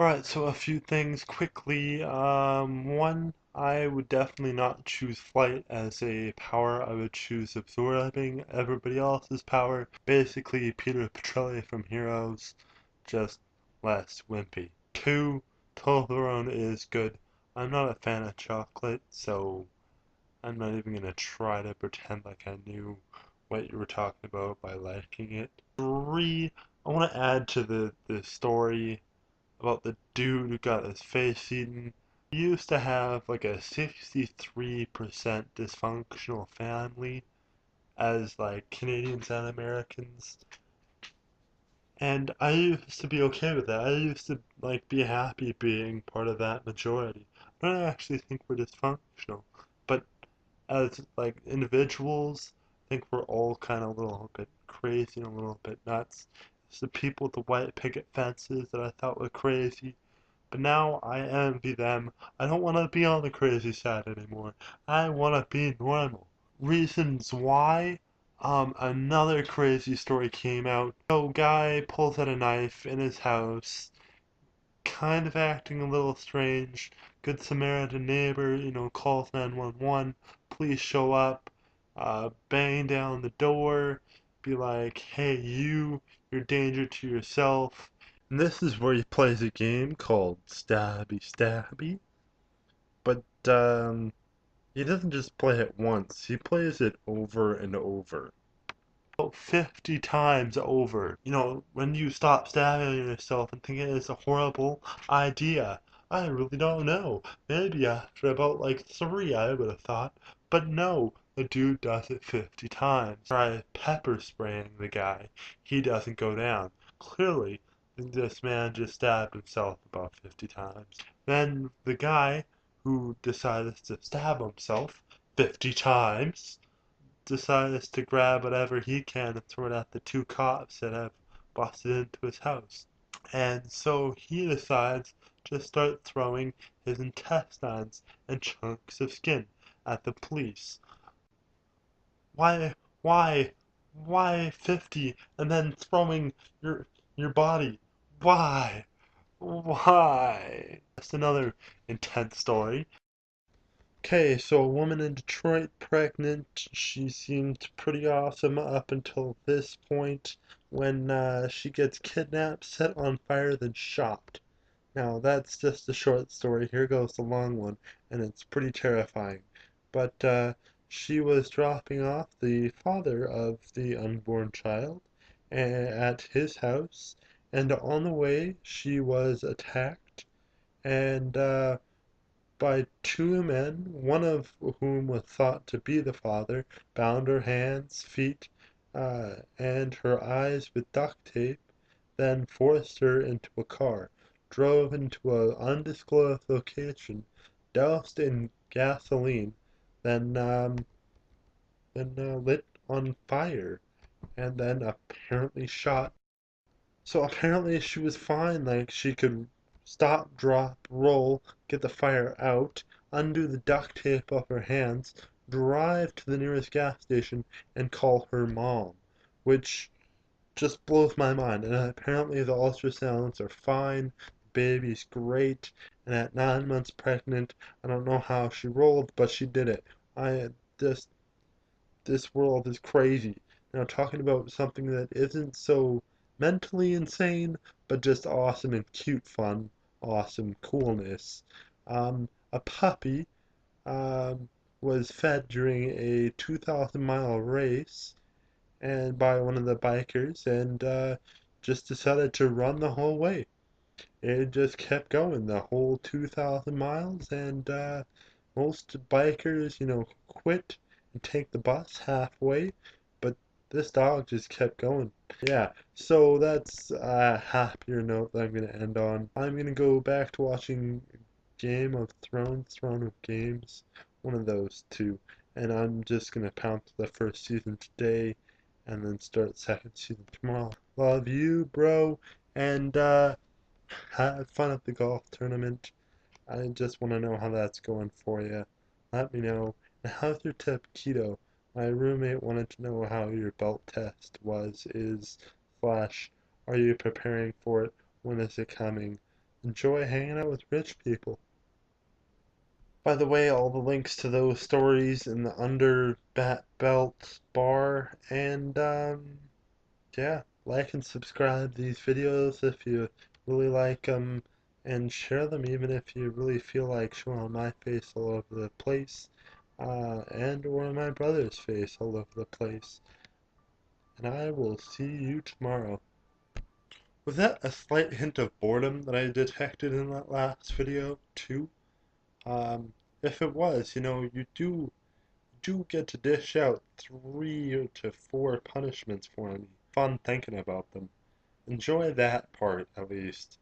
Alright, so a few things quickly. One, I would definitely not choose flight as a power. I would choose absorbing everybody else's power. Basically, Peter Petrelli from Heroes, just less wimpy. Two, Toblerone is good. I'm not a fan of chocolate, so I'm not even gonna try to pretend like I knew what you were talking about by liking it. Three, I want to add to the story about the dude who got his face eaten. He used to have like a 63% dysfunctional family as like Canadians and Americans. And I used to be okay with that. I used to like be happy being part of that majority. I don't actually think we're dysfunctional, but as like individuals, I think we're all kind of a little bit crazy and a little bit nuts. It's the people with the white picket fences that I thought were crazy. But now I envy them. I don't want to be on the crazy side anymore. I want to be normal. Reasons why? Another crazy story came out. So, guy pulls out a knife in his house, kind of acting a little strange. Good Samaritan neighbor, calls 911. Police show up, bang down the door, be like, hey, you're a danger to yourself. And this is where he plays a game called Stabby Stabby. But he doesn't just play it once, he plays it over and over. About 50 times over. When you stop stabbing yourself and thinking it's a horrible idea. I really don't know. Maybe after about like three I would have thought. But no, the dude does it 50 times. Try pepper spraying the guy. He doesn't go down. Clearly, this man just stabbed himself about 50 times. Then the guy who decides to stab himself 50 times decides to grab whatever he can and throw it at the two cops that have busted into his house. And so he decides to start throwing his intestines and chunks of skin at the police. Why, why, why 50 and then throwing your body? Why? Why? That's another intense story. Okay, so a woman in Detroit pregnant. She seemed pretty awesome up until this point when she gets kidnapped, set on fire, then shot. Now, that's just a short story. Here goes the long one, and it's pretty terrifying. But she was dropping off the father of the unborn child at his house, and on the way, she was attacked and by two men, one of whom was thought to be the father, bound her hands, feet, and her eyes with duct tape, then forced her into a car, drove into an undisclosed location, doused in gasoline, then lit on fire, and then apparently shot. So apparently she was fine, like she could stop, drop, roll, get the fire out, undo the duct tape off her hands, drive to the nearest gas station, and call her mom, which just blows my mind. And apparently the ultrasounds are fine, the baby's great, and at 9 months pregnant, I don't know how she rolled, but she did it. I just this world is crazy. Talking about something that isn't so mentally insane, but just awesome and cute fun, awesome coolness. A puppy um, was fed during a 2,000-mile race and by one of the bikers and just decided to run the whole way. It just kept going the whole 2,000 miles, and most bikers, quit and take the bus halfway, but this dog just kept going. Yeah, so that's a happier note that I'm going to end on. I'm going to go back to watching Game of Thrones, Throne of Games, one of those two, and I'm just going to pounce the first season today and then start second season tomorrow. Love you, bro, and have fun at the golf tournament. I just want to know how that's going for you. Let me know. And how's your tip keto? My roommate wanted to know how your belt test was, is, slash, are you preparing for it? When is it coming? enjoy hanging out with rich people. By the way, all the links to those stories in the under belt bar, and yeah, like and subscribe these videos if you really like them, and share them even if you really feel like showing my face all over the place, and or my brother's face all over the place. And I will see you tomorrow. Was that a slight hint of boredom that I detected in that last video, too? Um, if it was, you do get to dish out 3 to 4 punishments for me. Fun thinking about them. Enjoy that part, at least.